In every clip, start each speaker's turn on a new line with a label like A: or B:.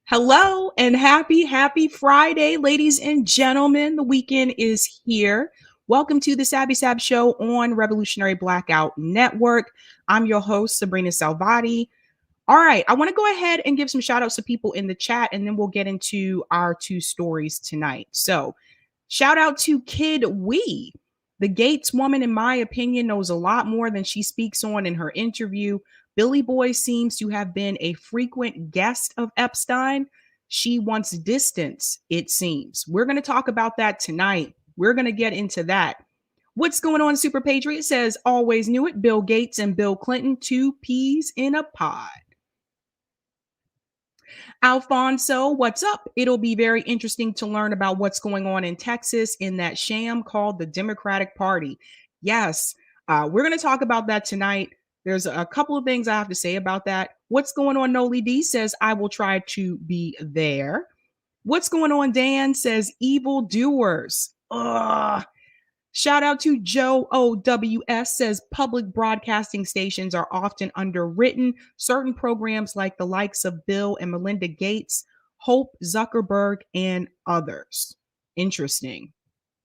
A: Hello and happy Friday, ladies and gentlemen. The weekend is here. Welcome to the Sabby Sab Show on Revolutionary Blackout Network. I'm your host, Sabrina Salvati. All right, I want to go ahead and give some shout outs to people in the chat, and then we'll get into our two stories tonight. So, shout out to Kid Wee. The Gates woman, in my opinion, knows a lot more than she speaks on in her interview. Billy Boy seems to have been a frequent guest of Epstein. She wants distance, it seems. We're going to talk about that tonight. We're going to get into that. What's going on, Super Patriot says, always knew it. Bill Gates and Bill Clinton, two peas in a pod. Alfonso, what's up? It'll be very interesting to learn about what's going on in Texas in that sham called the Democratic Party. Yes, we're going to talk about that tonight. There's a couple of things I have to say about that. What's going on? Noli D says, I will try to be there. What's going on? Dan says, evil doers. Ugh. Shout out to Joe OWS says public broadcasting stations are often underwritten. Certain programs like the likes of Bill and Melinda Gates, Hope Zuckerberg, and others. Interesting.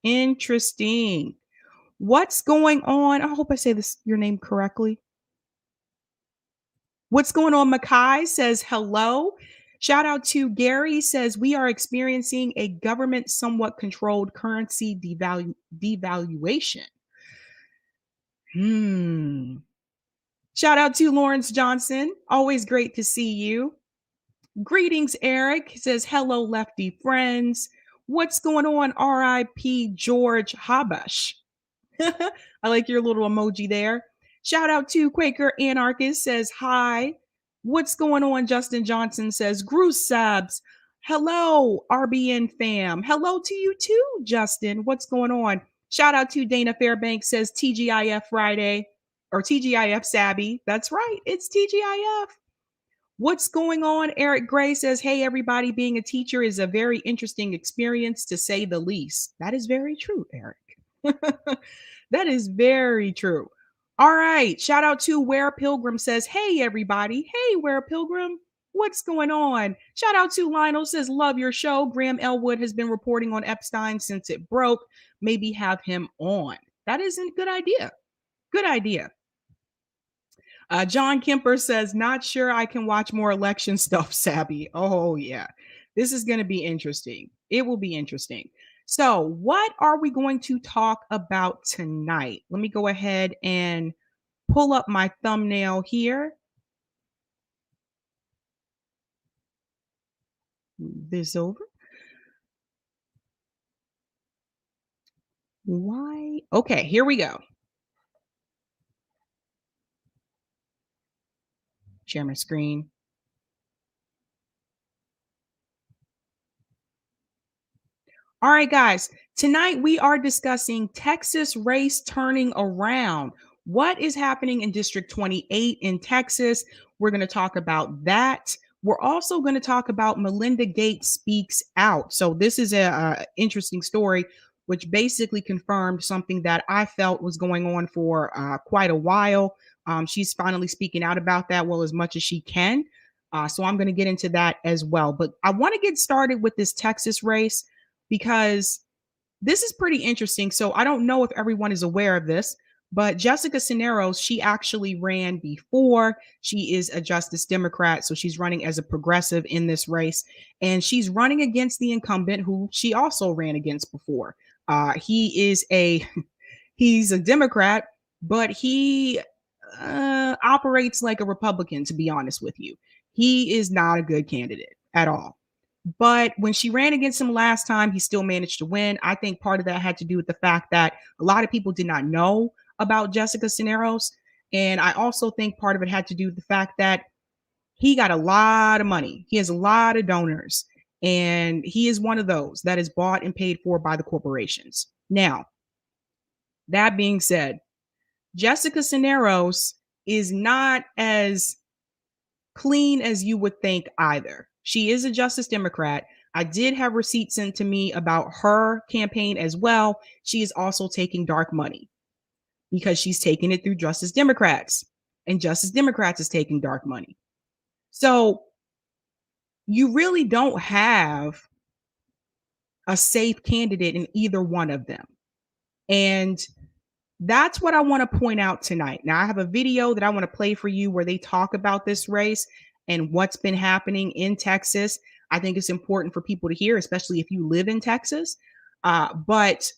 A: Interesting. What's going on? I hope I say this your name correctly. What's going on? Makai says hello. Shout out to Gary says we are experiencing a government somewhat controlled currency devaluation. Shout out to Lawrence Johnson. Always great to see you. Greetings, Eric. He says hello, lefty friends. What's going on? R.I.P. George Habash. I like your little emoji there. Shout out to Quaker Anarchist says hi. What's going on? Justin Johnson says Gruce Sabs. Hello, RBN fam. Hello to you too, Justin. What's going on? Shout out to Dana Fairbanks says TGIF Friday or TGIF Sabby. That's right. It's TGIF. What's going on? Eric Gray says, hey, everybody, being a teacher is a very interesting experience to say the least. That is very true, Eric. That is very true. All right. Shout out to Where Pilgrim says, hey, everybody. Hey, Where Pilgrim. What's going on? Shout out to Lionel says, love your show. Graham Elwood has been reporting on Epstein since it broke. Maybe have him on. That isn't a good idea. Good idea. John Kemper says, not sure I can watch more election stuff, Sabby. Oh, yeah. This is going to be interesting. It will be interesting. So, what are we going to talk about tonight? Let me go ahead and pull up my thumbnail here. Move this over. Why? Okay, here we go. Share my screen. All right, guys. Tonight we are discussing Texas race turning around. What is happening in District 28 in Texas? We're going to talk about that. We're also going to talk about Melinda Gates speaks out. So this is a interesting story, which basically confirmed something that I felt was going on for quite a while. She's finally speaking out about that, well, as much as she can. So I'm going to get into that as well. But I want to get started with this Texas race because this is pretty interesting. So I don't know if everyone is aware of this, but Jessica Cisneros, she actually ran before. She is a Justice Democrat, so she's running as a progressive in this race, and she's running against the incumbent who she also ran against before. He's a Democrat, but he operates like a Republican, to be honest with you. He is not a good candidate at all. But when she ran against him last time, he still managed to win. I think part of that had to do with the fact that a lot of people did not know about Jessica Cisneros. And I also think part of it had to do with the fact that he got a lot of money. He has a lot of donors. And he is one of those that is bought and paid for by the corporations. Now, that being said, Jessica Cisneros is not as clean as you would think either. She is a Justice Democrat. I did have receipts sent to me about her campaign as well. She is also taking dark money because she's taking it through Justice Democrats, and Justice Democrats is taking dark money. So you really don't have a safe candidate in either one of them. And that's what I want to point out tonight. Now, I have a video that I want to play for you where they talk about this race and what's been happening in Texas. I think it's important for people to hear, especially if you live in Texas. But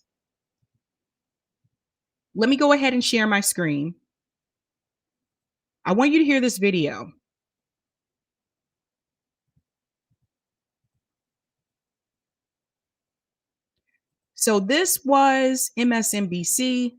A: let me go ahead and share my screen. I want you to hear this video. So this was MSNBC.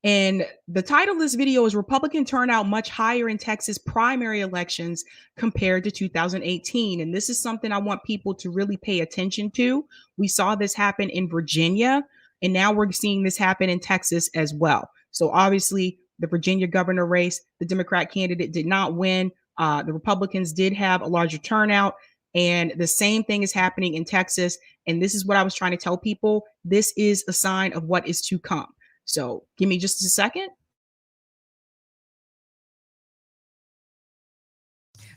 A: And the title of this video is Republican Turnout Much Higher in Texas Primary Elections Compared to 2018. And this is something I want people to really pay attention to. We saw this happen in Virginia, and now we're seeing this happen in Texas as well. So obviously, the Virginia governor race, the Democrat candidate did not win. The Republicans did have a larger turnout. And the same thing is happening in Texas. And this is what I was trying to tell people. This is a sign of what is to come. So give me just a second.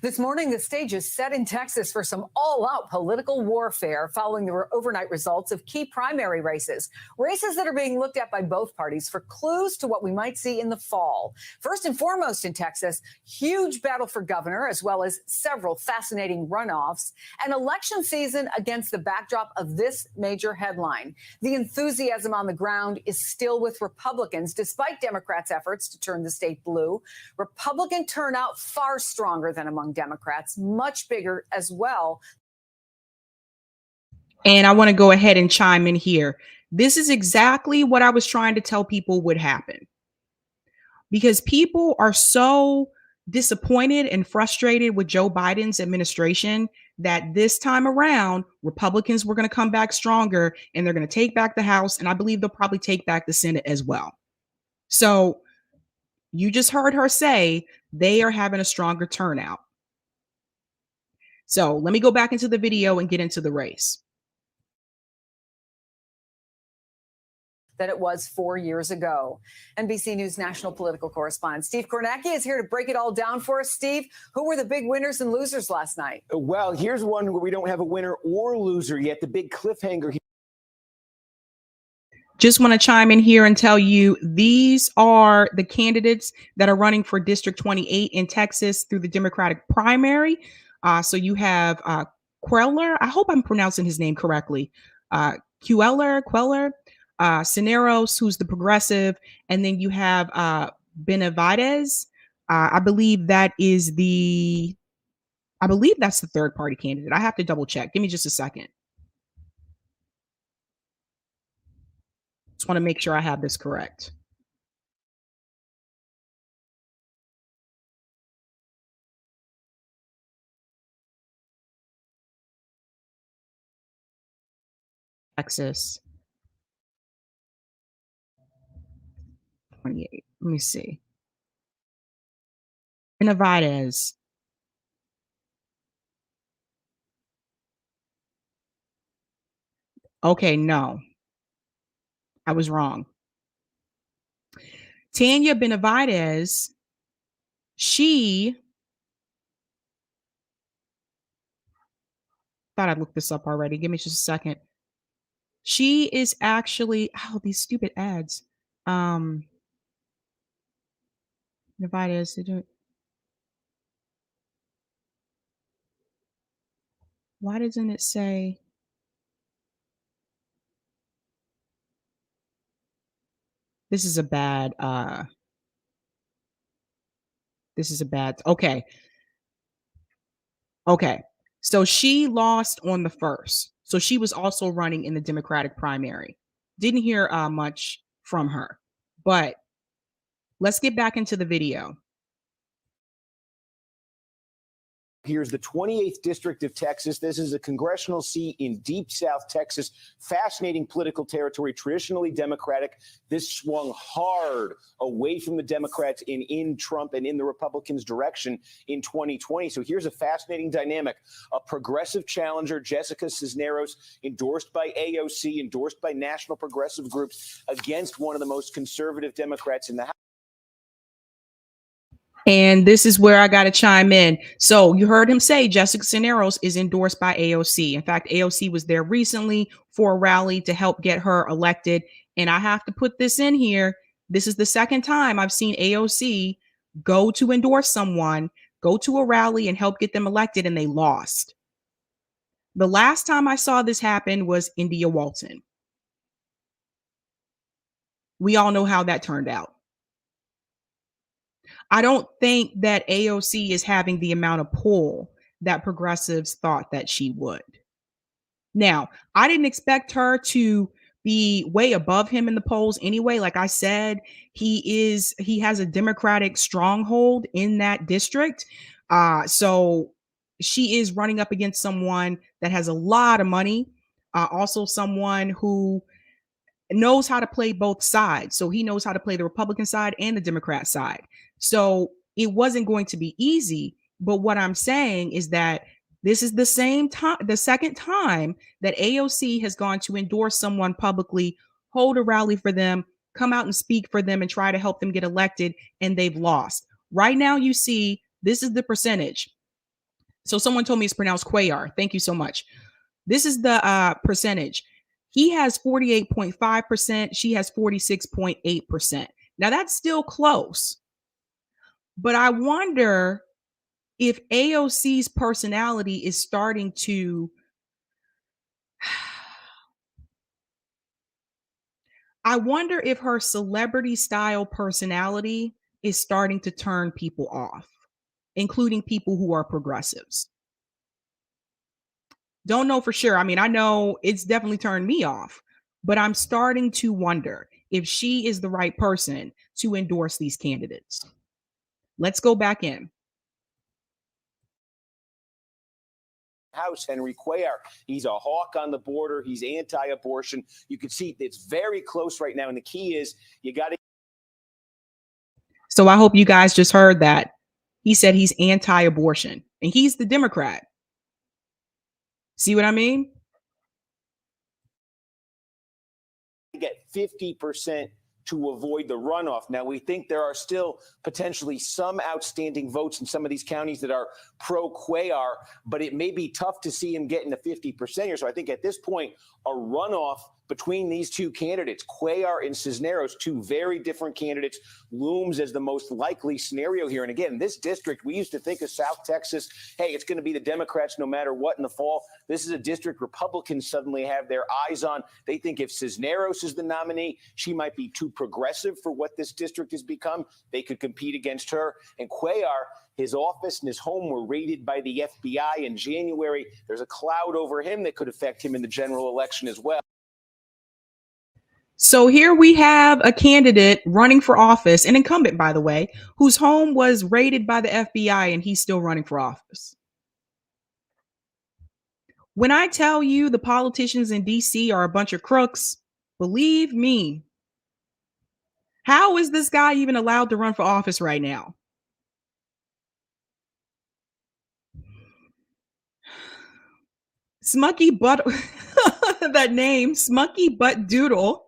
B: This morning, the stage is set in Texas for some all-out political warfare following the overnight results of key primary races that are being looked at by both parties for clues to what we might see in the fall. First and foremost in Texas, huge battle for governor, as well as several fascinating runoffs, and election season against the backdrop of this major headline. The enthusiasm on the ground is still with Republicans, despite Democrats' efforts to turn the state blue. Republican turnout far stronger than among Democrats, much bigger as well.
A: And I want to go ahead and chime in here. This is exactly what I was trying to tell people would happen, because people are so disappointed and frustrated with Joe Biden's administration that this time around, Republicans were going to come back stronger, and they're going to take back the House. And I believe they'll probably take back the Senate as well. So you just heard her say they are having a stronger turnout. So let me go back into the video and get into the race.
B: That it was 4 years ago. NBC News national political correspondent Steve Kornacki is here to break it all down for us. Steve, who were the big winners and losers last night?
C: Well, here's one where we don't have a winner or loser yet. The big cliffhanger here.
A: Just want to chime in here and tell you these are the candidates that are running for District 28 in Texas through the Democratic primary. So you have Queller. I hope I'm pronouncing his name correctly. Queller, Cineros, who's the progressive. And then you have Benavides. I believe that's the third party candidate. I have to double check. Give me just a second. Just want to make sure I have this correct. Texas 28. Let me see. Benavides. Okay, no. I was wrong. Tanya Benavides, she thought I'd looked this up already. Give me just a second. She is actually, these stupid ads. Benavides, why doesn't it say? This is a bad, okay. Okay. So she lost on the first. So she was also running in the Democratic primary. Didn't hear much from her, but let's get back into the video.
C: Here's the 28th District of Texas. This is a congressional seat in deep South Texas. Fascinating political territory, traditionally Democratic. This swung hard away from the Democrats in Trump and in the Republicans' direction in 2020. So here's a fascinating dynamic. A progressive challenger, Jessica Cisneros, endorsed by AOC, endorsed by national progressive groups, against one of the most conservative Democrats in the House.
A: And this is where I got to chime in. So you heard him say Jessica Cisneros is endorsed by AOC. In fact, AOC was there recently for a rally to help get her elected. And I have to put this in here. This is the second time I've seen AOC go to endorse someone, go to a rally and help get them elected, and they lost. The last time I saw this happen was India Walton. We all know how that turned out. I don't think that AOC is having the amount of pull that progressives thought that she would. Now, I didn't expect her to be way above him in the polls anyway. Like I said, he has a Democratic stronghold in that district. So she is running up against someone that has a lot of money, also someone who knows how to play both sides. So he knows how to play the Republican side and the Democrat side. So it wasn't going to be easy. But what I'm saying is that this is the second time that AOC has gone to endorse someone publicly, hold a rally for them, come out and speak for them and try to help them get elected, and they've lost. Right now, you see, this is the percentage. So someone told me it's pronounced Cuellar. Thank you so much. This is the percentage. He has 48.5%. She has 46.8%. Now that's still close. But I wonder if AOC's personality is starting to I wonder if her celebrity style personality is starting to turn people off, including people who are progressives. Don't know for sure. I mean, I know it's definitely turned me off, but I'm starting to wonder if she is the right person to endorse these candidates. Let's go back in.
C: House, Henry Cuellar. He's a hawk on the border. He's anti-abortion. You can see it's very close right now. And the key is you got to.
A: So I hope you guys just heard that. He said he's anti-abortion and he's the Democrat. See what I mean?
C: Get 50% to avoid the runoff. Now, we think there are still potentially some outstanding votes in some of these counties that are pro-Cuellar, but it may be tough to see him getting to 50% here. So I think at this point, a runoff between these two candidates, Cuellar and Cisneros, two very different candidates, looms as the most likely scenario here. And again, this district, we used to think of South Texas, hey, it's going to be the Democrats no matter what in the fall. This is a district Republicans suddenly have their eyes on. They think if Cisneros is the nominee, she might be too progressive for what this district has become. They could compete against her. And Cuellar, his office and his home were raided by the FBI in January. There's a cloud over him that could affect him in the general election as well.
A: So here we have a candidate running for office, an incumbent, by the way, whose home was raided by the FBI and he's still running for office. When I tell you the politicians in DC are a bunch of crooks, believe me. How is this guy even allowed to run for office right now? Smucky Butt, that name, Smucky Butt Doodle,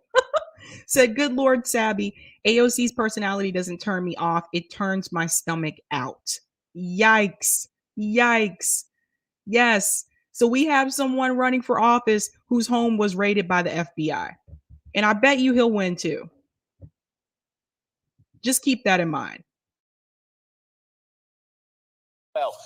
A: said, good Lord, Sabby, AOC's personality doesn't turn me off. It turns my stomach out. Yikes. Yikes. Yes. So we have someone running for office whose home was raided by the FBI. And I bet you he'll win too. Just keep that in mind.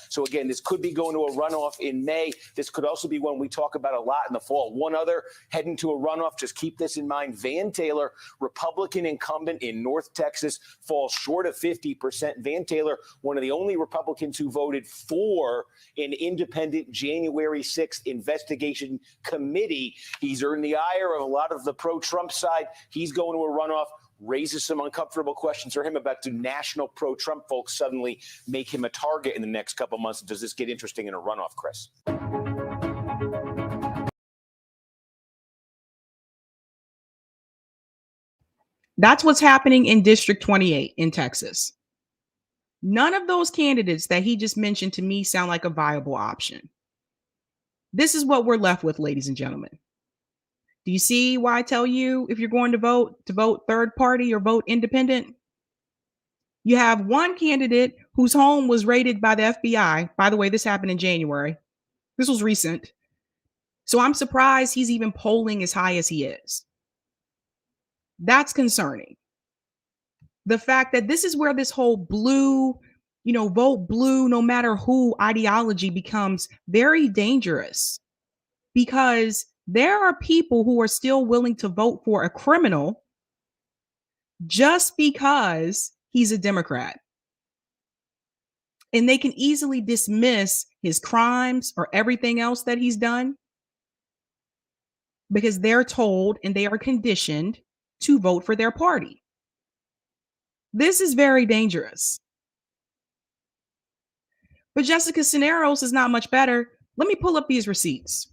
C: So again, this could be going to a runoff in May. This could also be one we talk about a lot in the fall. One other heading to a runoff, just keep this in mind. Van Taylor, Republican incumbent in North Texas, falls short of 50%. Van Taylor, one of the only Republicans who voted for an independent January 6th investigation committee. He's earned the ire of a lot of the pro-Trump side. He's going to a runoff. Raises some uncomfortable questions for him about do national pro-Trump folks suddenly make him a target in the next couple of months? Does this get interesting in a runoff, Chris?
A: That's what's happening in District 28 in Texas. None of those candidates that he just mentioned to me sound like a viable option. This is what we're left with, ladies and gentlemen. Do you see why I tell you if you're going to vote third party or vote independent? You have one candidate whose home was raided by the FBI. By the way, this happened in January. This was recent. So I'm surprised he's even polling as high as he is. That's concerning. The fact that this is where this whole blue, vote blue no matter who ideology becomes very dangerous, because there are people who are still willing to vote for a criminal just because he's a Democrat. And they can easily dismiss his crimes or everything else that he's done because they're told and they are conditioned to vote for their party. This is very dangerous. But Jessica Cisneros is not much better. Let me pull up these receipts.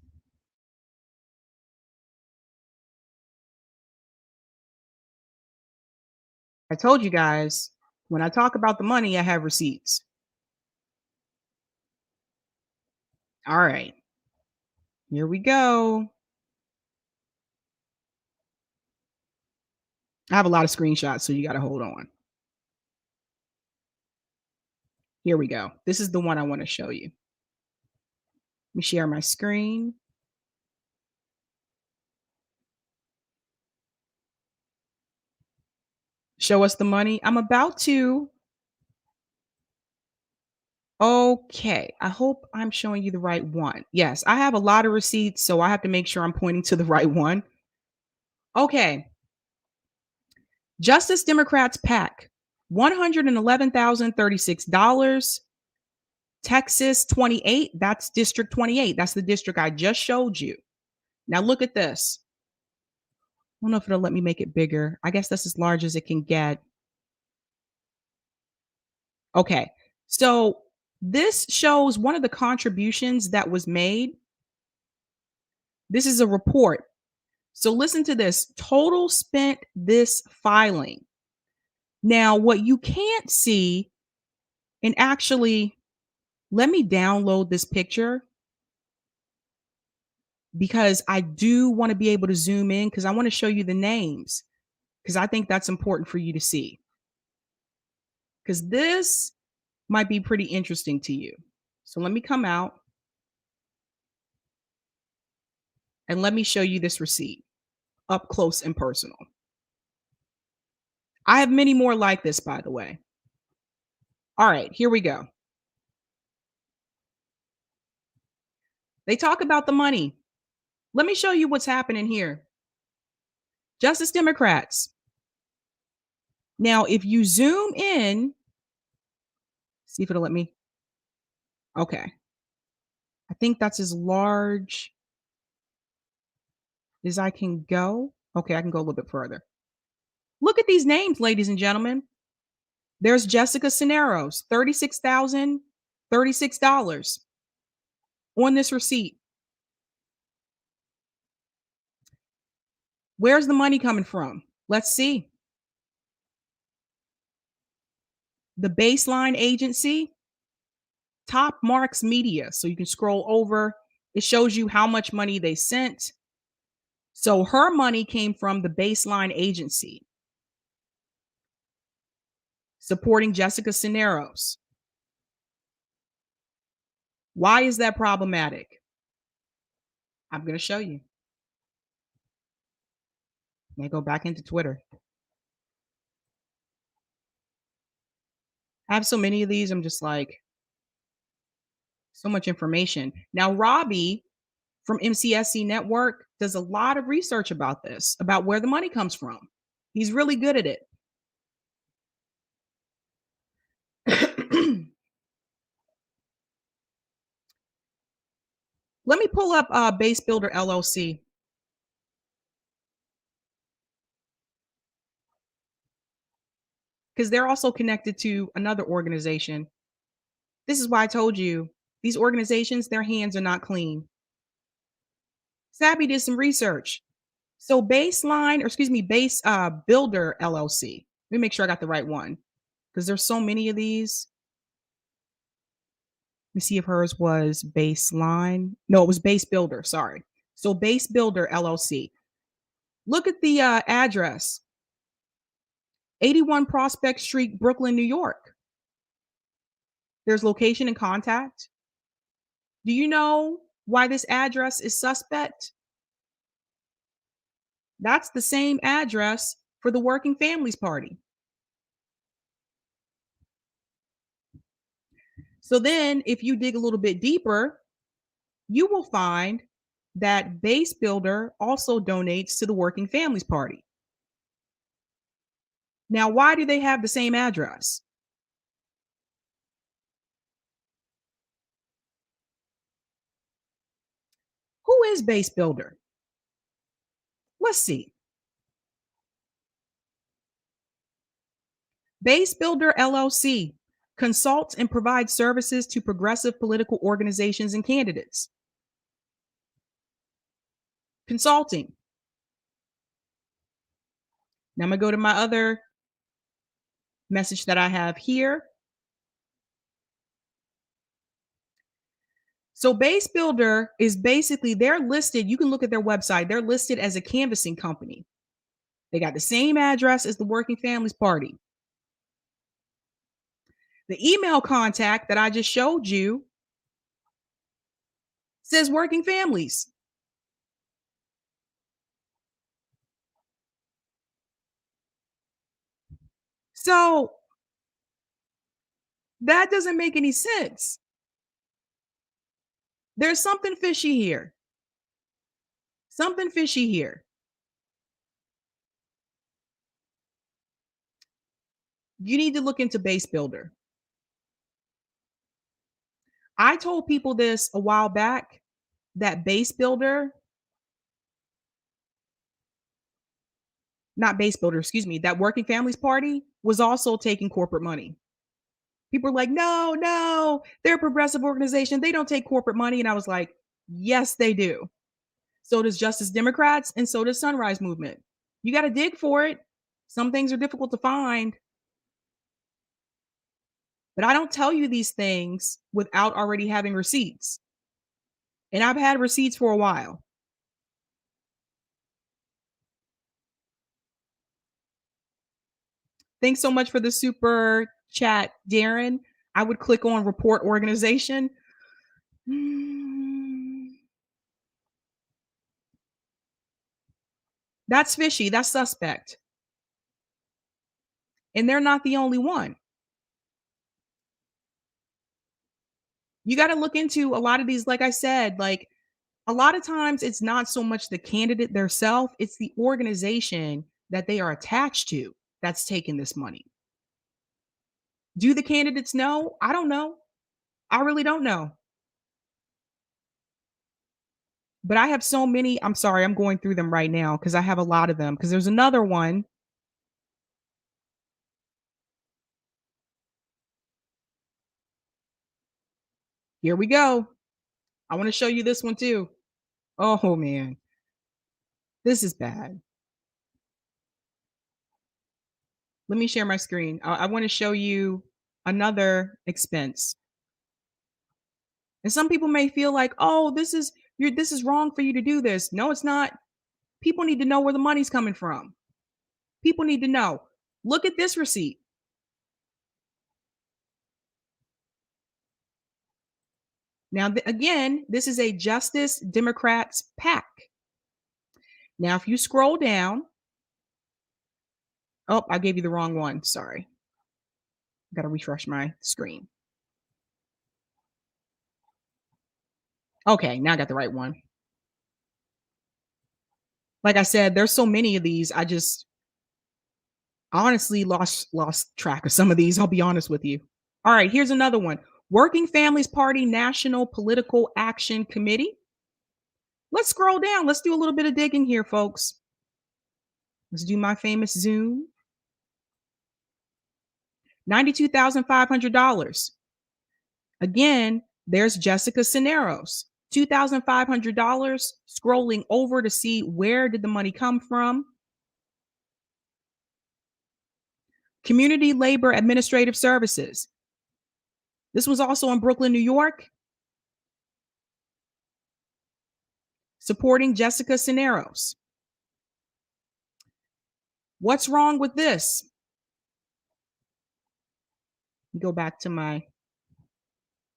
A: I told you guys, when I talk about the money, I have receipts. All right, here we go. I have a lot of screenshots, so you got to hold on. Here we go. This is the one I want to show you. Let me share my screen. Show us the money. I'm about to. Okay, I hope I'm showing you the right one. Yes, I have a lot of receipts, so I have to make sure I'm pointing to the right one. Okay. Justice Democrats PAC, $111,036. Texas 28, that's District 28. That's the district I just showed you. Now look at this. I don't know if it'll let me make it bigger. I guess that's as large as it can get. Okay, so this shows one of the contributions that was made. This is a report. So listen to this. Total spent this filing. Now, what you can't see, and actually, let me download this picture because I do want to be able to zoom in because I want to show you the names because I think that's important for you to see. Because this might be pretty interesting to you. So let me come out and let me show you this receipt up close and personal. I have many more like this, by the way. All right, here we go. They talk about the money. Let me show you what's happening here. Justice Democrats. Now, if you zoom in, see if it'll let me. Okay. I think that's as large as I can go. Okay, I can go a little bit further. Look at these names, ladies and gentlemen. There's Jessica Cisneros, $36,036 on this receipt. Where's the money coming from? Let's see. The Baseline Agency, Top Marks Media. So you can scroll over. It shows you how much money they sent. So her money came from the Baseline Agency, supporting Jessica Cisneros. Why is that problematic? I'm going to show you. Let me go back into Twitter. I have so many of these. I'm just like, so much information. Now, Robbie from MCSC Network does a lot of research about this, about where the money comes from. He's really good at it. Let me pull up Base Builder LLC. Because they're also connected to another organization. This is why I told you, these organizations, their hands are not clean. Sabby did some research. So Base Builder LLC. Let me make sure I got the right one because there's so many of these. Let me see if hers was Baseline. No, it was Base Builder. Sorry. So Base Builder LLC. Look at the address. 81 Prospect Street, Brooklyn, New York. There's location and contact. Do you know why this address is suspect? That's the same address for the Working Families Party. So then, if you dig a little bit deeper, you will find that Base Builder also donates to the Working Families Party. Now, why do they have the same address? Who is Base Builder? Let's see. Base Builder LLC consults and provides services to progressive political organizations and candidates. Consulting. Now I'm going to go to my other message that I have here. So Base Builder is basically, they're listed, you can look at their website, they're listed as a canvassing company. They got the same address as the Working Families Party. The email contact that I just showed you says Working Families. So that doesn't make any sense. There's something fishy here. Something fishy here. You need to look into Base Builder. I told people this a while back that Base Builder, not Base Builder, excuse me, that Working Families Party was also taking corporate money. People are like, no, they're a progressive organization. They don't take corporate money. And I was like, yes, they do. So does Justice Democrats, and so does Sunrise Movement. You got to dig for it. Some things are difficult to find. But I don't tell you these things without already having receipts. And I've had receipts for a while. Thanks so much for the super chat, Darren. I would click on report organization. That's fishy. That's suspect. And they're not the only one. You got to look into a lot of these, like I said, like a lot of times it's not so much the candidate themselves, it's the organization that they are attached to that's taking this money. Do the candidates know? I don't know. I really don't know. But I have so many. I'm sorry, I'm going through them right now because I have a lot of them. Because there's another one. Here we go. I want to show you this one too. Oh man, this is bad. Let me share my screen. I want to show you another expense. And some people may feel like, oh, this is wrong for you to do this. No, it's not. People need to know where the money's coming from. People need to know. Look at this receipt. Now, again, this is a Justice Democrats PAC. Now, if you scroll down, oh, I gave you the wrong one. Sorry. Got to refresh my screen. Okay, now I got the right one. Like I said, there's so many of these. I just honestly lost track of some of these. I'll be honest with you. All right, here's another one. Working Families Party National Political Action Committee. Let's scroll down. Let's do a little bit of digging here, folks. Let's do my famous Zoom. $92,500. Again, there's Jessica Cisneros. $2,500. Scrolling over to see where did the money come from. Community Labor Administrative Services. This was also in Brooklyn, New York. Supporting Jessica Cisneros. What's wrong with this? Go back to my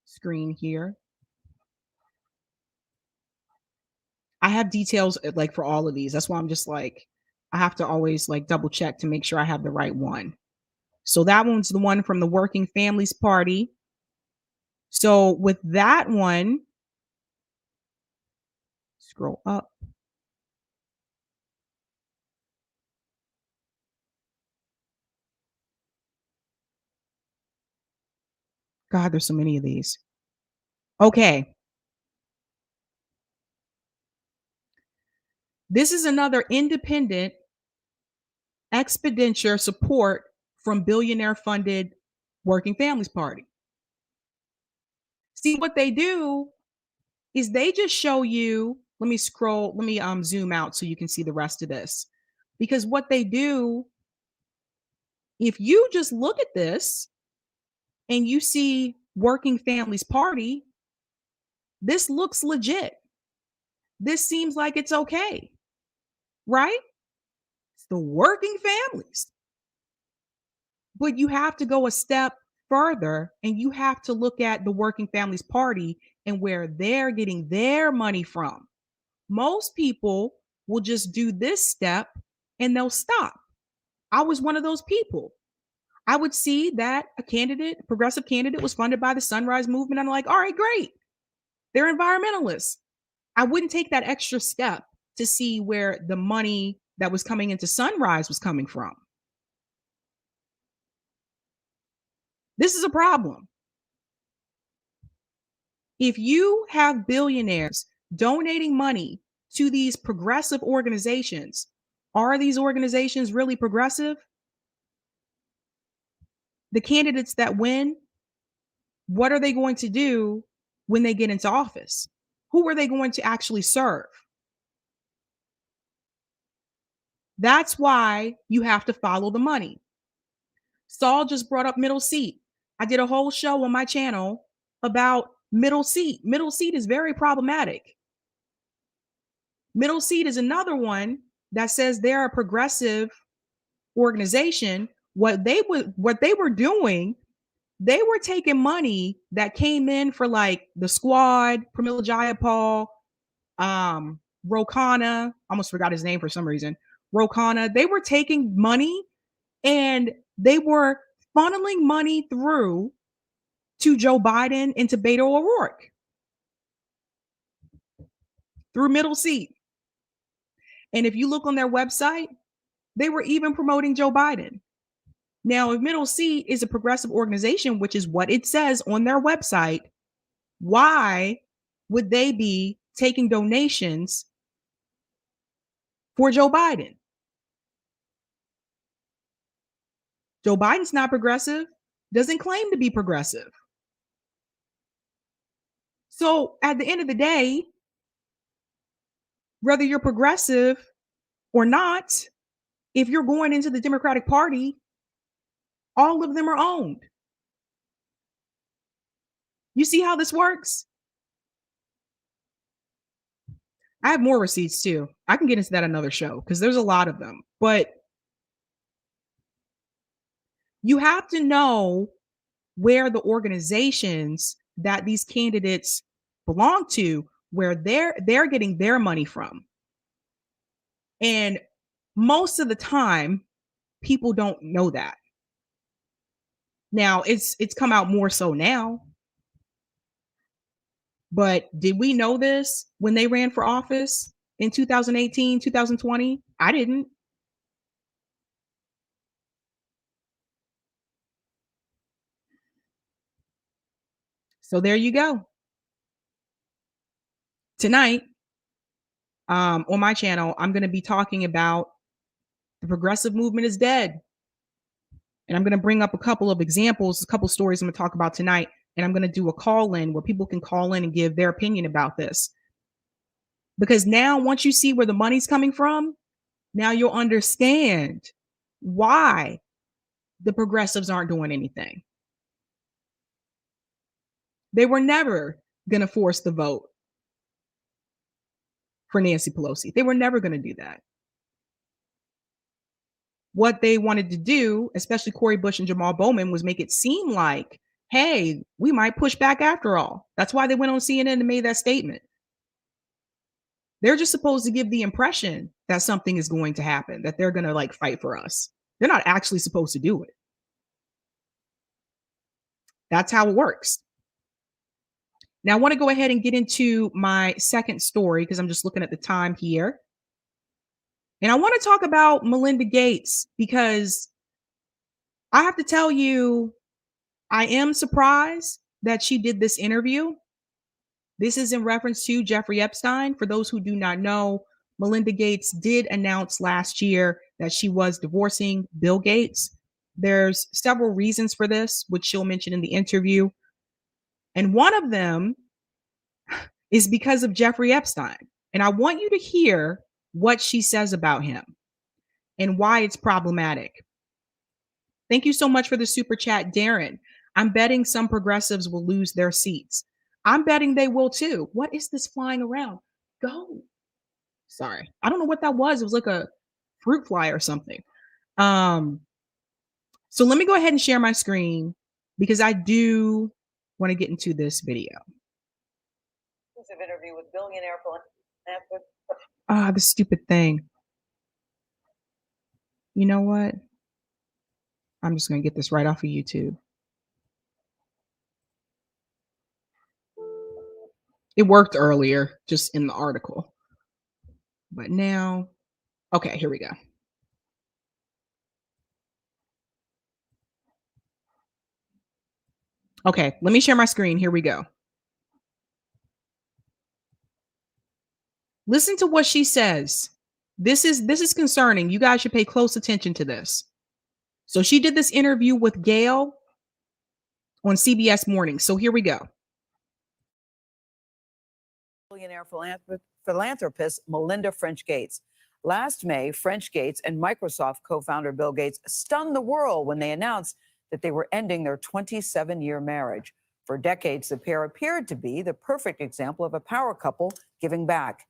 A: screen here. I have details like for all of these. That's why I'm just like, I have to always like double check to make sure I have the right one. So that one's the one from the Working Families Party. So with that one, scroll up. God, there's so many of these. Okay. This is another independent expenditure support from billionaire funded Working Families Party. See, what they do is they just show you, let me scroll, let me zoom out so you can see the rest of this. Because what they do, if you just look at this and you see Working Families Party, this looks legit. This seems like it's okay, right? It's the working families. But you have to go a step further and you have to look at the Working Families Party and where they're getting their money from. Most people will just do this step and they'll stop. I was one of those people. I would see that a candidate, a progressive candidate, was funded by the Sunrise Movement. I'm like, all right, great. They're environmentalists. I wouldn't take that extra step to see where the money that was coming into Sunrise was coming from. This is a problem. If you have billionaires donating money to these progressive organizations, are these organizations really progressive? The candidates that win, what are they going to do when they get into office? Who are they going to actually serve? That's why you have to follow the money. Saul just brought up middle seat. I did a whole show on my channel about middle seat. Middle seat is very problematic. Middle seat is another one that says they're a progressive organization. What they were doing, they were taking money that came in for like the squad, Pramila Jayapal, Rokana, almost forgot his name for some reason. Rokana, they were taking money and they were funneling money through to Joe Biden and to Beto O'Rourke through middle seat. And if you look on their website, they were even promoting Joe Biden. Now, if middle seat is a progressive organization, which is what it says on their website, why would they be taking donations for Joe Biden? Joe Biden's not progressive, doesn't claim to be progressive. So at the end of the day, whether you're progressive or not, if you're going into the Democratic Party, all of them are owned. You see how this works? I have more receipts too. I can get into that another show because there's a lot of them. But you have to know where the organizations that these candidates belong to, where they're getting their money from. And most of the time, people don't know that. Now, it's come out more so now. But did we know this when they ran for office in 2018, 2020? I didn't. So there you go. Tonight, on my channel, I'm going to be talking about the progressive movement is dead. And I'm going to bring up a couple of examples, a couple of stories I'm going to talk about tonight. And I'm going to do a call in where people can call in and give their opinion about this. Because now, once you see where the money's coming from, now you'll understand why the progressives aren't doing anything. They were never going to force the vote for Nancy Pelosi. They were never going to do that. what they wanted to do, especially Cori Bush and Jamal Bowman, was make it seem like, hey, we might push back after all. That's why they went on CNN and made that statement. They're just supposed to give the impression that something is going to happen, that they're going to like fight for us. They're not actually supposed to do it. That's how it works. Now, I want to go ahead and get into my second story because I'm just looking at the time here. And I want to talk about Melinda Gates because I have to tell you, I am surprised that she did this interview. This is in reference to Jeffrey Epstein. For those who do not know, Melinda Gates did announce last year that she was divorcing Bill Gates. There's several reasons for this, which she'll mention in the interview. And one of them is because of Jeffrey Epstein. And I want you to hear what she says about him and why it's problematic. Thank you so much for the super chat, Darren. I'm betting some progressives will lose their seats. I'm betting they will too. What is this flying around? Go. Sorry. I don't know what that was. It was like a fruit fly or something. So let me go ahead and share my screen because I do want to get into this video.
D: Interview with billionaire
A: the stupid thing. You know what? I'm just going to get this right off of YouTube. It worked earlier, just in the article. But now, okay, here we go. Okay, let me share my screen. Here we go. Listen to what she says. This is concerning. You guys should pay close attention to this. So she did this interview with Gail on CBS Mornings. So here we go.
D: Billionaire philanthropist Melinda French Gates. Last May, French Gates and Microsoft co-founder Bill Gates stunned the world when they announced that they were ending their 27-year marriage. For decades, the pair appeared to be the perfect example of a power couple giving back.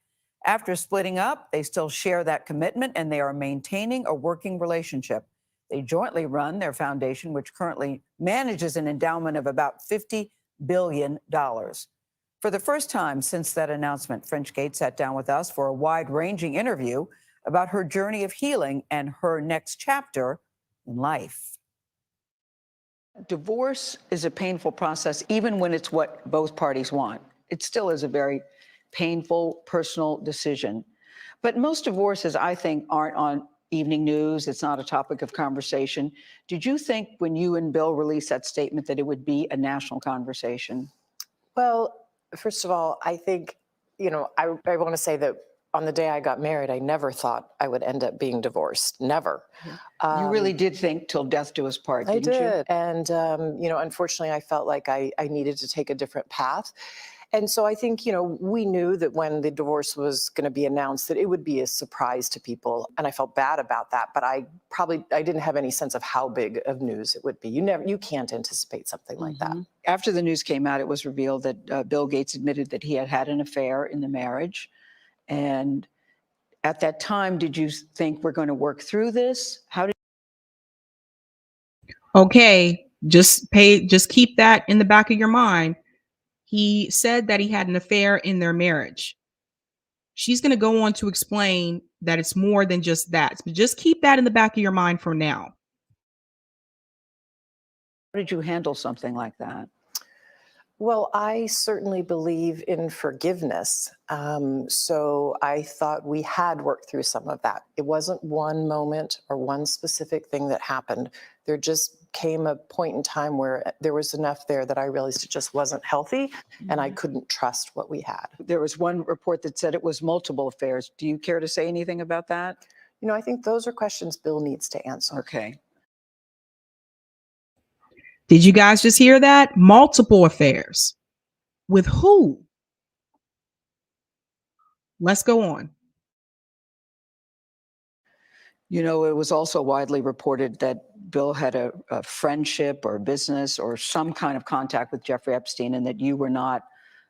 D: After splitting up, they still share that commitment and they are maintaining a working relationship. They jointly run their foundation, which currently manages an endowment of about $50 billion. For the first time since that announcement, French Gates sat down with us for a wide-ranging interview about her journey of healing and her next chapter in life.
E: Divorce is a painful process, even when it's what both parties want. It still is a very painful, personal decision. But most divorces, I think, aren't on evening news. It's not a topic of conversation. Did you think when you and Bill released that statement that it would be a national conversation?
F: Well, first of all, I think, I want to say that on the day I got married, I never thought I would end up being divorced. Never.
E: You really did think till death do us part, didn't you?
F: I did. And, unfortunately, I felt like I needed to take a different path. And so I think, we knew that when the divorce was going to be announced, that it would be a surprise to people. And I felt bad about that. But I didn't have any sense of how big of news it would be. You can't anticipate something like that.
E: After the news came out, it was revealed that Bill Gates admitted that he had had an affair in the marriage. And at that time, did you think we're going to work through this?
A: Okay, just keep that in the back of your mind. He said that he had an affair in their marriage. She's going to go on to explain that it's more than just that. But just keep that in the back of your mind for now.
E: How did you handle something like that?
F: Well, I certainly believe in forgiveness. So I thought we had worked through some of that. It wasn't one moment or one specific thing that happened. There just came a point in time where there was enough there that I realized it just wasn't healthy and I couldn't trust what we had.
E: There was one report that said it was multiple affairs. Do you care to say anything about that?
F: I think those are questions Bill needs to answer.
E: Okay.
A: Did you guys just hear that? Multiple affairs. With who? Let's go on.
E: It was also widely reported that Bill had a friendship or business or some kind of contact with Jeffrey Epstein and that you were not,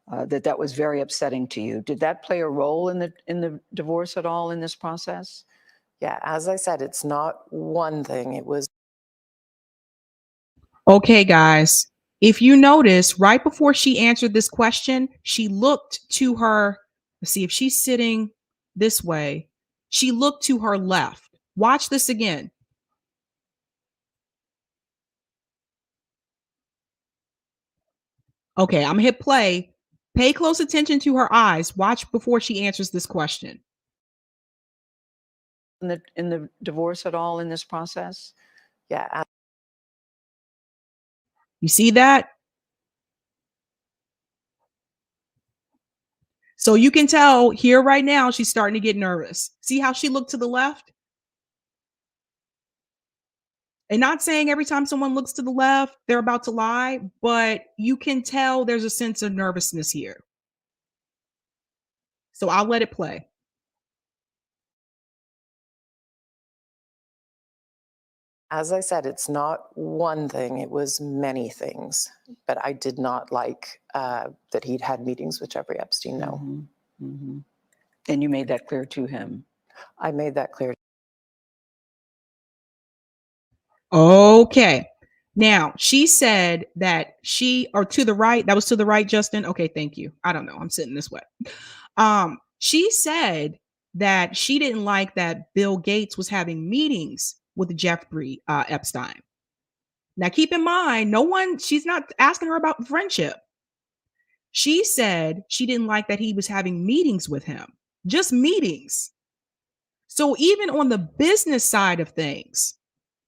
E: that was very upsetting to you. Did that play a role in the divorce at all in this process?
F: Yeah, as I said, it's not one thing. It was
A: Okay, guys, if you notice, right before she answered this question, she looked to her. Let's see if she's sitting this way. She looked to her left. Watch this again. Okay, I'm gonna hit play. Pay close attention to her eyes. Watch before she answers this question.
E: In the divorce at all in this process?
F: yeah,
A: You see that? So you can tell here right now, she's starting to get nervous. See how she looked to the left? And not saying every time someone looks to the left, they're about to lie, but you can tell there's a sense of nervousness here. So I'll let it play.
F: as I said, it's not one thing. It was many things. But I did not like that he'd had meetings with Jeffrey Epstein. No,
E: And you made that clear to him.
F: I made that clear.
A: Okay. Now, she said that or to the right, that was to the right, Justin. Okay, thank you. I don't know. I'm sitting this way. She said that she didn't like that Bill Gates was having meetings with Jeffrey Epstein. Now, keep in mind, she's not asking her about friendship. She said she didn't like that he was having meetings with him, just meetings. So even on the business side of things,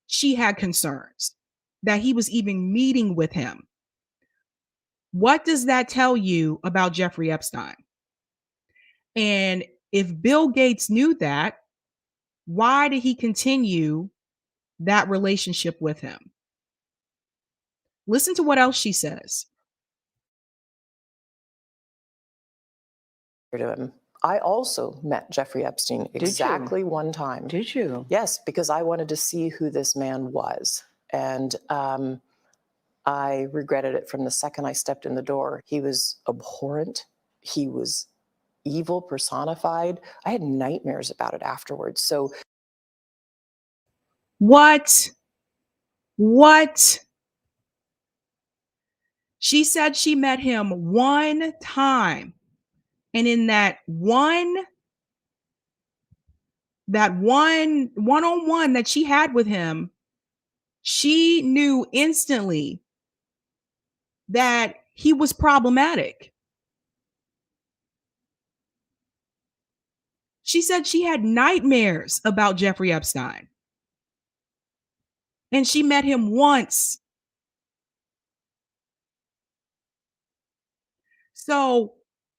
A: she had concerns that he was even meeting with him. What does that tell you about Jeffrey Epstein? And if Bill Gates knew that, why did he continue that relationship with him? Listen to what else she says.
F: To him. I also met Jeffrey Epstein exactly one time.
E: Did you?
F: Yes, because I wanted to see who this man was. And I regretted it from the second I stepped in the door. He was abhorrent. He was evil personified. I had nightmares about it afterwards. So
A: What? She said she met him one time. And in that one-on-one that she had with him, she knew instantly that he was problematic. She said she had nightmares about Jeffrey Epstein. And she met him once. So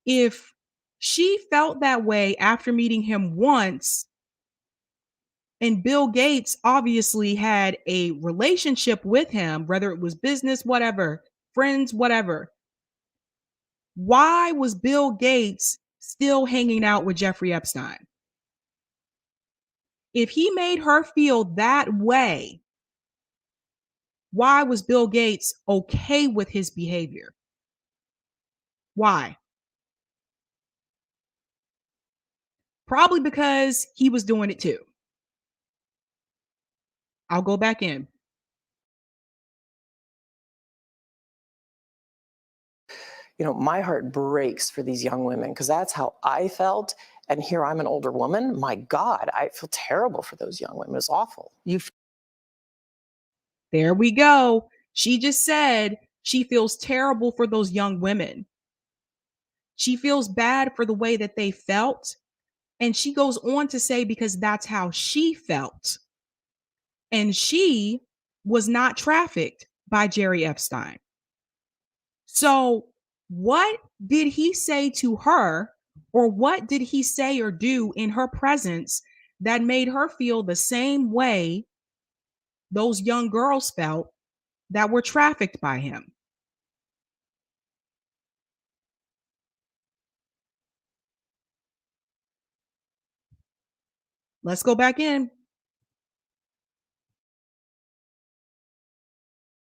A: if she felt that way after meeting him once, and Bill Gates obviously had a relationship with him, whether it was business, whatever, friends, whatever, why was Bill Gates still hanging out with Jeffrey Epstein? If he made her feel that way, why was Bill Gates okay with his behavior? Why? Probably because he was doing it too. I'll go back in.
F: you know, my heart breaks for these young women because that's how I felt. And here I'm an older woman. My God, I feel terrible for those young women. It's awful.
A: There we go. She just said she feels terrible for those young women. She feels bad for the way that they felt. And she goes on to say, because that's how she felt. And she was not trafficked by Jerry Epstein. So, what did he say to her, or what did he say or do in her presence that made her feel the same way those young girls felt that were trafficked by him? Let's go back in.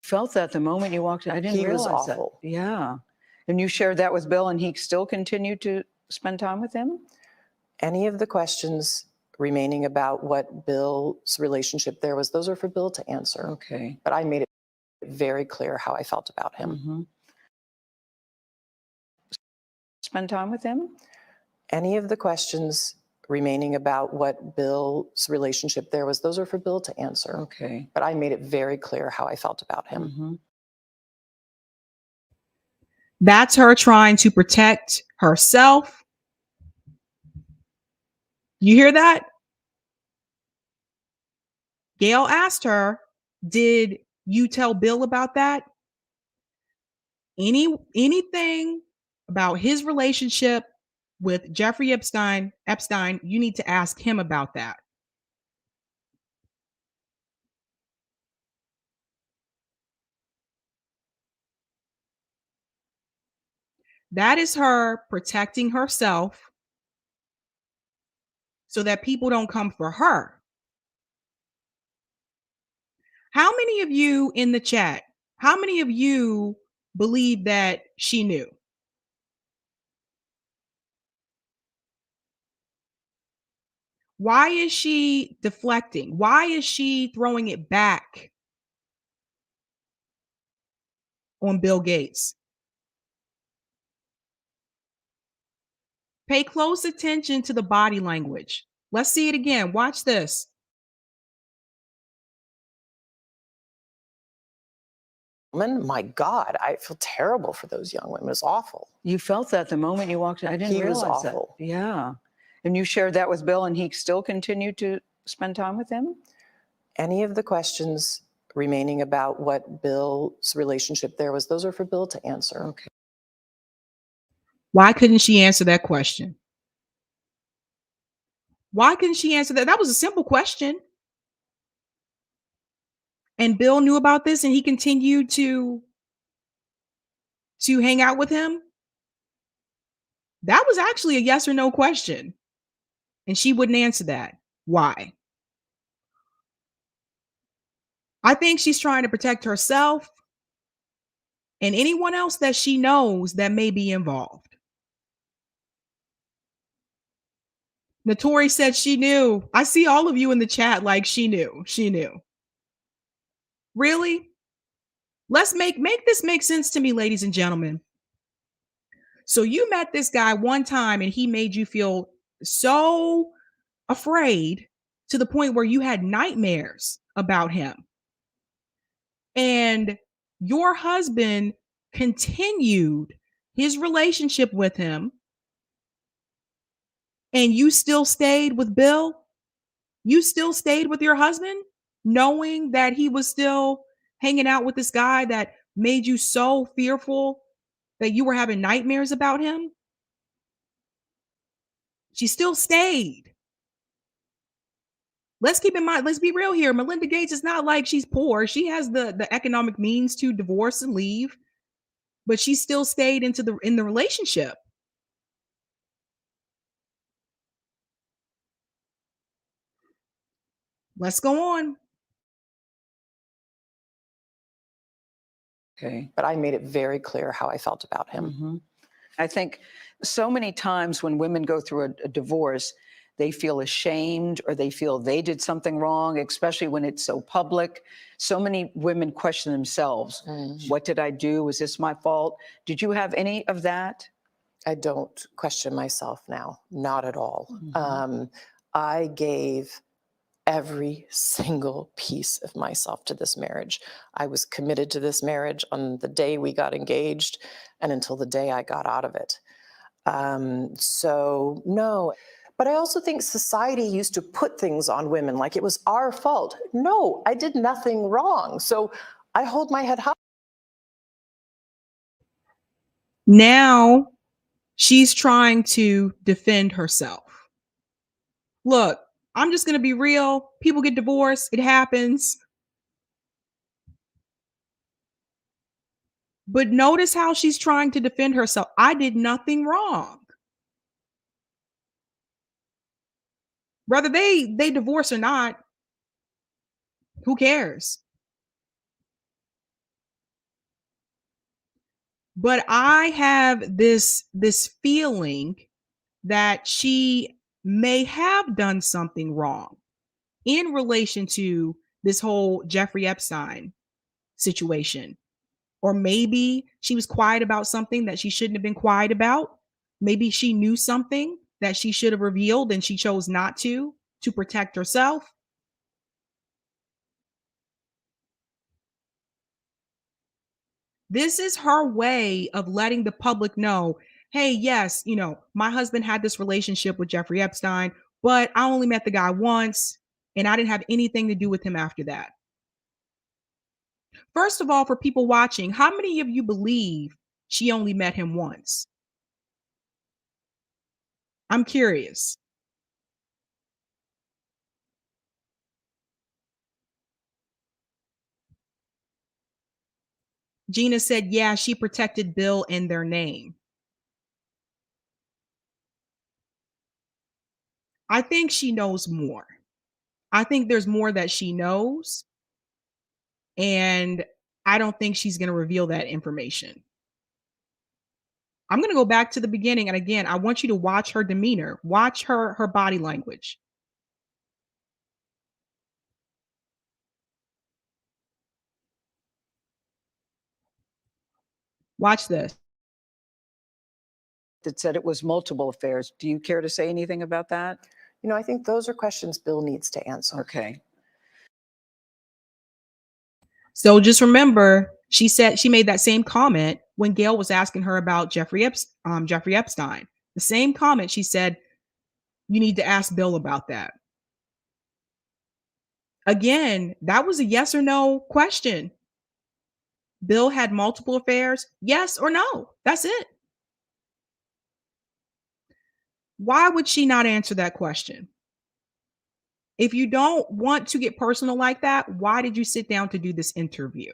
E: Felt that the moment you walked in. I didn't
F: He was
E: realize
F: awful.
E: that. Yeah. And you shared that with Bill, and he still continued to spend time with him?
F: Any of the questions remaining about what Bill's relationship there was, those are for Bill to answer.
E: Okay.
F: But I made it very clear how I felt about him.
E: Mm-hmm. Spend time with him?
F: Any of the questions remaining about what Bill's relationship there was, those are for Bill to answer.
E: Okay.
F: But I made it very clear how I felt about him.
E: Mm-hmm.
A: That's her trying to protect herself. You hear that? Gail asked her, did you tell Bill about that? Anything about his relationship with Jeffrey Epstein, you need to ask him about that. That is her protecting herself so that people don't come for her. How many of you in the chat, how many of you believe that she knew? Why is she deflecting? Why is she throwing it back on Bill Gates? Pay close attention to the body language. Let's see it again. Watch this.
F: My God, I feel terrible for those young women. It's awful.
E: You felt that the moment you walked in. I didn't
F: He was
E: realize that.
F: awful.
E: Yeah. And you shared that with Bill, and he still continued to spend time with him?
F: Any of the questions remaining about what Bill's relationship there was, those are for Bill to answer.
E: Okay.
A: Why couldn't she answer that question? Why couldn't she answer that? That was a simple question. And Bill knew about this and he continued to hang out with him. That was actually a yes or no question. And she wouldn't answer that. Why? I think she's trying to protect herself and anyone else that she knows that may be involved. Notori said she knew. I see all of you in the chat like she knew. She knew. Really? Let's make this make sense to me, ladies and gentlemen. So you met this guy one time and he made you feel so afraid to the point where you had nightmares about him. And your husband continued his relationship with him and you still stayed with Bill? You still stayed with your husband knowing that he was still hanging out with this guy that made you so fearful that you were having nightmares about him? She still stayed. Let's keep in mind, let's be real here. Melinda Gates is not like she's poor. She has the economic means to divorce and leave, but she still stayed in the relationship. Let's go on.
E: Okay.
F: But I made it very clear how I felt about him.
E: Mm-hmm. I think so many times when women go through a divorce, they feel ashamed or they feel they did something wrong, especially when it's so public. So many women question themselves. What did I do? Was this my fault? Did you have any of that?
F: I don't question myself now, not at all. I gave every single piece of myself to this marriage. I was committed to this marriage on the day we got engaged and until the day I got out of it. So no, but I also think society used to put things on women like it was our fault. No, I did nothing wrong. So I hold my head high.
A: Now she's trying to defend herself. Look, I'm just going to be real. People get divorced. It happens. But notice how she's trying to defend herself. I did nothing wrong. Whether they divorce or not, who cares? But I have this feeling that she may have done something wrong in relation to this whole Jeffrey Epstein situation. Or maybe she was quiet about something that she shouldn't have been quiet about. Maybe she knew something that she should have revealed and she chose not to protect herself. This is her way of letting the public know, hey, yes, my husband had this relationship with Jeffrey Epstein, but I only met the guy once and I didn't have anything to do with him after that. First of all, for people watching, how many of you believe she only met him once? I'm curious. Gina said, yeah, she protected Bill and their name. I think she knows more. I think there's more that she knows. And I don't think she's going to reveal that information. I'm going to go back to the beginning. And again, I want you to watch her demeanor, watch her body language. Watch this.
E: That said it was multiple affairs. Do you care to say anything about that?
F: I think those are questions Bill needs to answer.
E: Okay.
A: So just remember, she made that same comment when Gail was asking her about Jeffrey Epstein. The same comment, she said, you need to ask Bill about that. Again, that was a yes or no question. Bill had multiple affairs, yes or no. That's it. Why would she not answer that question? If you don't want to get personal like that, why did you sit down to do this interview?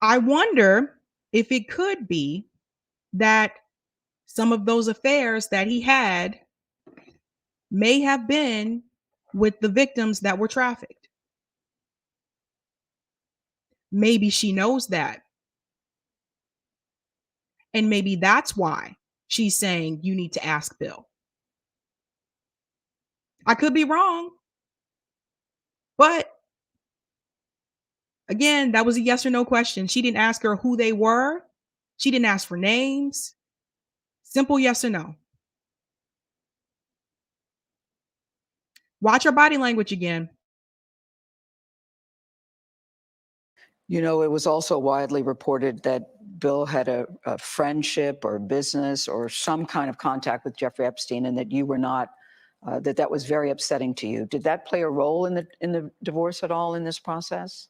A: I wonder if it could be that some of those affairs that he had may have been with the victims that were trafficked. Maybe she knows that. And maybe that's why she's saying you need to ask Bill. I could be wrong. But again, that was a yes or no question. She didn't ask her who they were. She didn't ask for names. Simple yes or no. Watch her body language again.
E: It was also widely reported that Bill had a friendship or business or some kind of contact with Jeffrey Epstein, and that you were not, that was very upsetting to you. Did that play a role in the divorce at all in this process?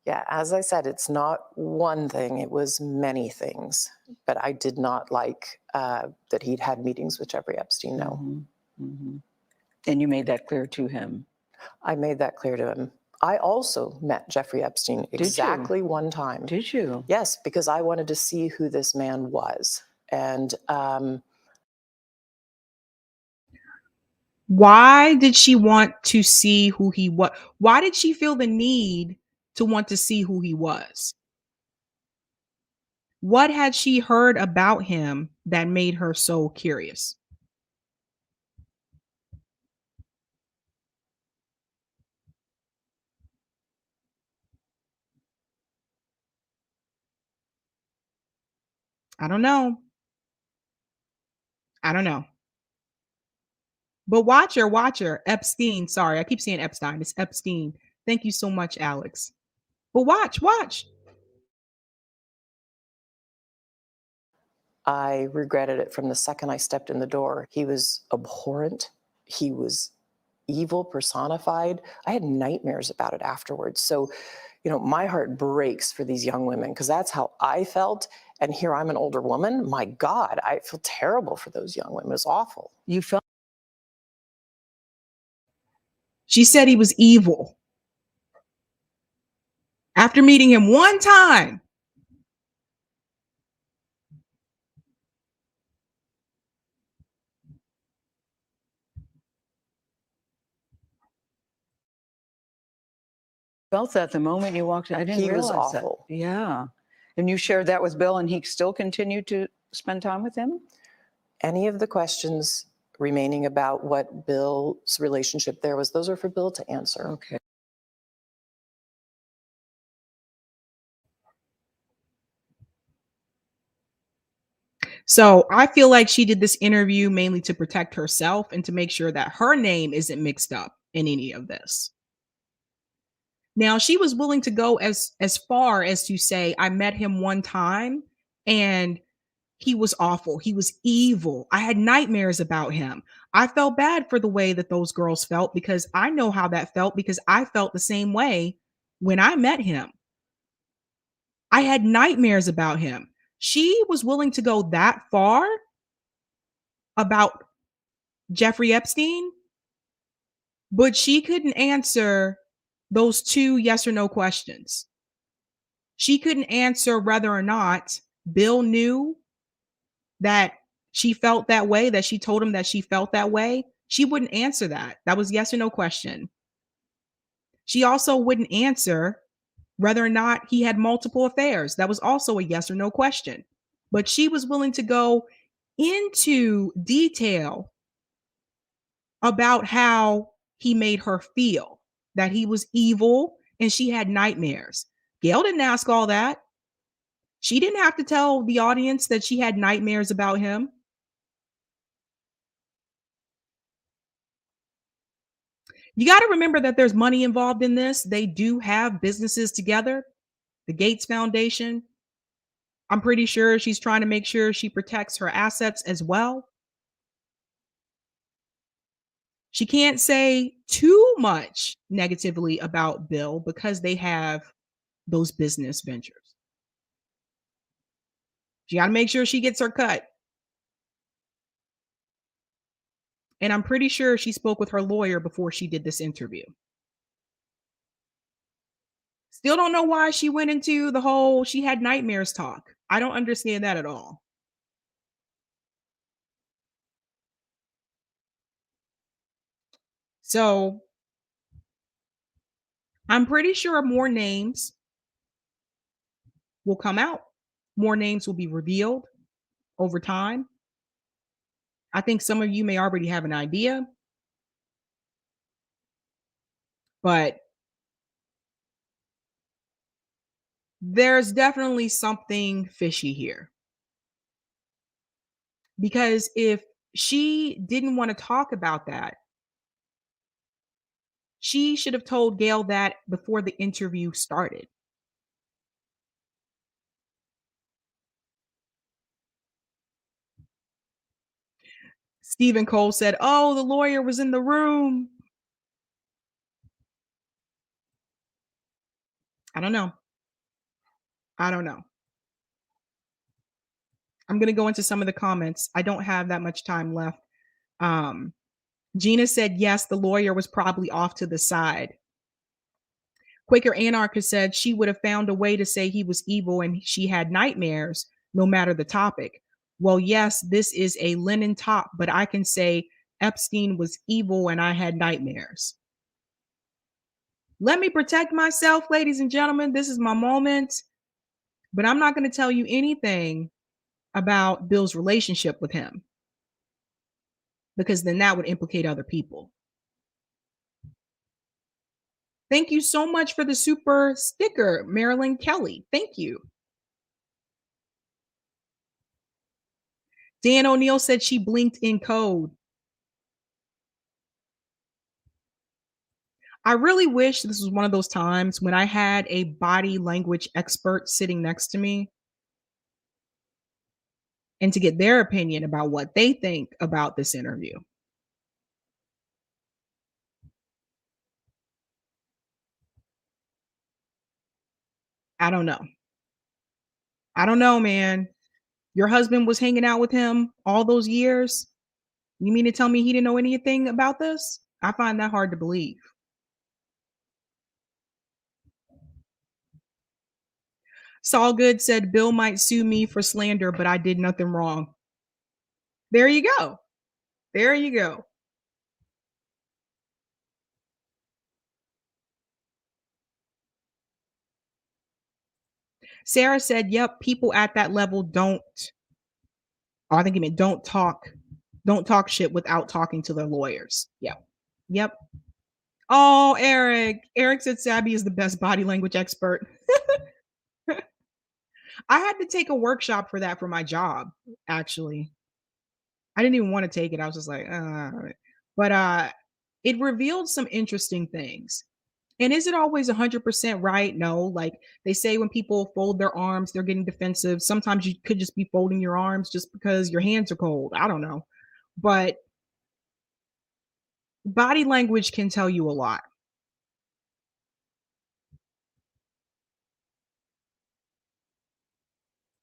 F: Yeah, as I said, it's not one thing, it was many things. But I did not like that he'd had meetings with Jeffrey Epstein, no.
E: Mm-hmm. Mm-hmm. And you made that clear to him?
F: I made that clear to him. I also met Jeffrey Epstein exactly one time.
E: Did you?
F: Yes, because I wanted to see who this man was. And
A: why did she want to see who he was? Why did she feel the need to want to see who he was? What had she heard about him that made her so curious? I don't know. I don't know. But watch her. Epstein. Sorry, I keep saying Epstein. It's Epstein. Thank you so much, Alex. But watch.
F: I regretted it from the second I stepped in the door. He was abhorrent. He was evil personified. I had nightmares about it afterwards. So, my heart breaks for these young women because that's how I felt. And here I'm an older woman. My God, I feel terrible for those young women. It's awful.
E: You felt?
A: She said he was evil. After meeting him one time.
E: Felt that the moment you walked in. I didn't
F: He was
E: realize that.
F: awful.
E: Yeah. And you shared that with Bill, and he still continued to spend time with him?
F: Any of the questions remaining about what Bill's relationship there was, those are for Bill to answer.
E: Okay.
A: So I feel like she did this interview mainly to protect herself and to make sure that her name isn't mixed up in any of this. Now, she was willing to go as far as to say, I met him one time and he was awful. He was evil. I had nightmares about him. I felt bad for the way that those girls felt because I know how that felt because I felt the same way when I met him. I had nightmares about him. She was willing to go that far about Jeffrey Epstein, but she couldn't answer those two yes or no questions. She couldn't answer whether or not Bill knew that she felt that way, that she told him that she felt that way. She wouldn't answer that. That was yes or no question. She also wouldn't answer whether or not he had multiple affairs. That was also a yes or no question. But she was willing to go into detail about how he made her feel, that he was evil and she had nightmares. Gail didn't ask all that. She didn't have to tell the audience that she had nightmares about him. You got to remember that there's money involved in this. They do have businesses together. The Gates Foundation. I'm pretty sure she's trying to make sure she protects her assets as well. She can't say too much negatively about Bill because they have those business ventures. She got to make sure she gets her cut. And I'm pretty sure she spoke with her lawyer before she did this interview. Still don't know why she went into the whole she had nightmares talk. I don't understand that at all. So I'm pretty sure more names will come out. More names will be revealed over time. I think some of you may already have an idea, but there's definitely something fishy here. Because if she didn't want to talk about that, she should have told Gail that before the interview started. Stephen Cole said, "Oh, the lawyer was in the room." I don't know. I don't know. I'm going to go into some of the comments. I don't have that much time left. Um, Gina said, yes, the lawyer was probably off to the side. Quaker Anarchist said she would have found a way to say he was evil and she had nightmares, no matter the topic. Well, yes, this is a linen top, but I can say Epstein was evil and I had nightmares. Let me protect myself, ladies and gentlemen. This is my moment. But I'm not going to tell you anything about Bill's relationship with him because then that would implicate other people. Thank you so much for the super sticker, Marilyn Kelly. Thank you. Dan O'Neill said she blinked in code. I really wish this was one of those times when I had a body language expert sitting next to me and to get their opinion about what they think about this interview. I don't know. I don't know, man. Your husband was hanging out with him all those years. You mean to tell me he didn't know anything about this? I find that hard to believe. Saul Good said Bill might sue me for slander, but I did nothing wrong. There you go. There you go. Sarah said, yep, people at that level don't, oh, I think he meant don't talk shit without talking to their lawyers. Yep. Yep. Oh, Eric. Eric said Sabby is the best body language expert. I had to take a workshop for that for my job, actually. I didn't even want to take it. I was just like, but it revealed some interesting things. And is it always 100% right? No. Like they say when people fold their arms, they're getting defensive. Sometimes you could just be folding your arms just because your hands are cold. I don't know. But body language can tell you a lot.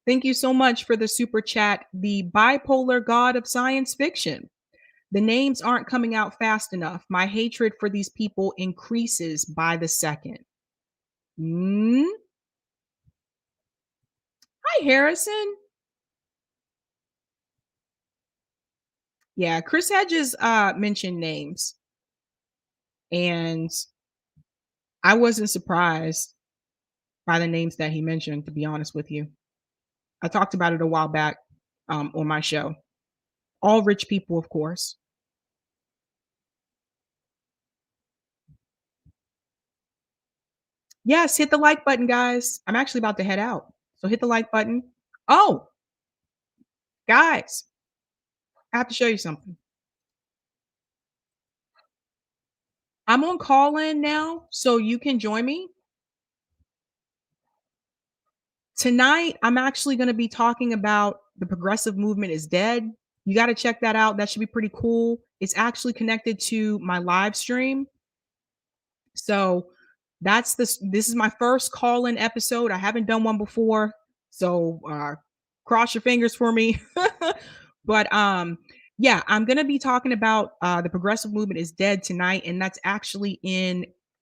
A: Thank you so much for the super chat. The bipolar god of science fiction. The names aren't coming out fast enough. My hatred for these people increases by the second. Mm? Hi, Harrison. Yeah, Chris Hedges mentioned names, and I wasn't surprised by the names that he mentioned, to be honest with you. I talked about it a while back on my show. All rich people, of course. Yes, hit the like button, guys. I'm actually about to head out. So hit the like button. Oh, guys, I have to show you something. I'm on call in now, so you can join me. Tonight, I'm actually going to be talking about the progressive movement is dead. You got to check that out. That should be pretty cool. It's actually connected to my live stream. So this is my first call-in episode. I haven't done one before. So cross your fingers for me. But yeah, I'm gonna be talking about the progressive movement is dead tonight, and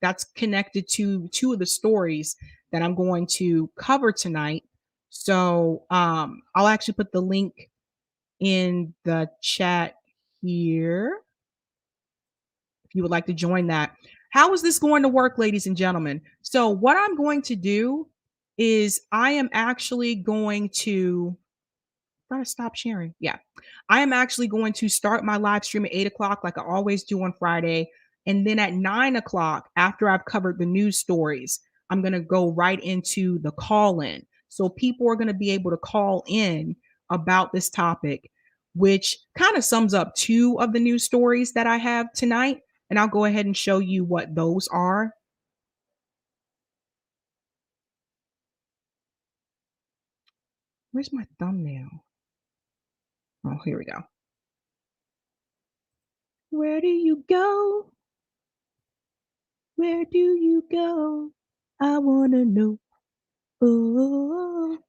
A: that's connected to two of the stories that I'm going to cover tonight. So I'll actually put the link in the chat here if you would like to join that. How is this going to work, ladies and gentlemen? So, what I'm going to do is I am actually going to gotta stop sharing. Yeah. I am actually going to start my live stream at 8 o'clock, like I always do on Friday. And then at 9 o'clock, after I've covered the news stories, I'm going to go right into the call in. So people are going to be able to call in about this topic, which kind of sums up two of the news stories that I have tonight. And I'll go ahead and show you what those are. Where's my thumbnail? Oh, here we go. Where do you go? Where do you go? I wanna know. Oh,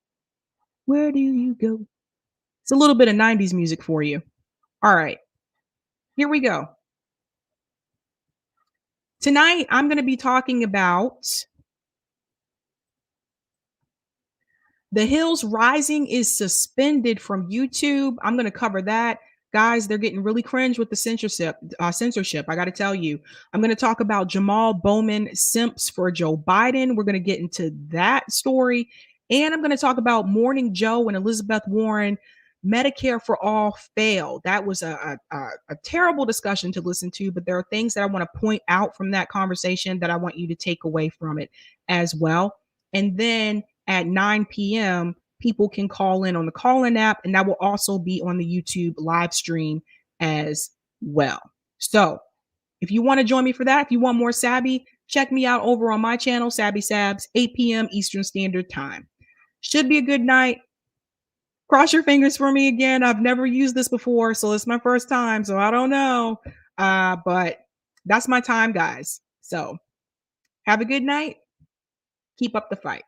A: where do you go? It's a little bit of 90s music for you. All right, here we go. Tonight, I'm going to be talking about The Hills Rising is suspended from YouTube. I'm going to cover that. Guys, they're getting really cringe with the censorship. I got to tell you, I'm going to talk about Jamal Bowman simps for Joe Biden. We're going to get into that story. And I'm going to talk about Morning Joe and Elizabeth Warren. Medicare for all failed. That was a terrible discussion to listen to, but there are things that I want to point out from that conversation that I want you to take away from it as well. And then at 9 p.m., people can call in on the call-in app, and that will also be on the YouTube live stream as well. So if you want to join me for that, if you want more Sabby, check me out over on my channel, Sabby Sabs, 8 p.m. Eastern Standard Time. Should be a good night. Cross your fingers for me again. I've never used this before, so it's my first time, so I don't know. But that's my time, guys. So have a good night. Keep up the fight.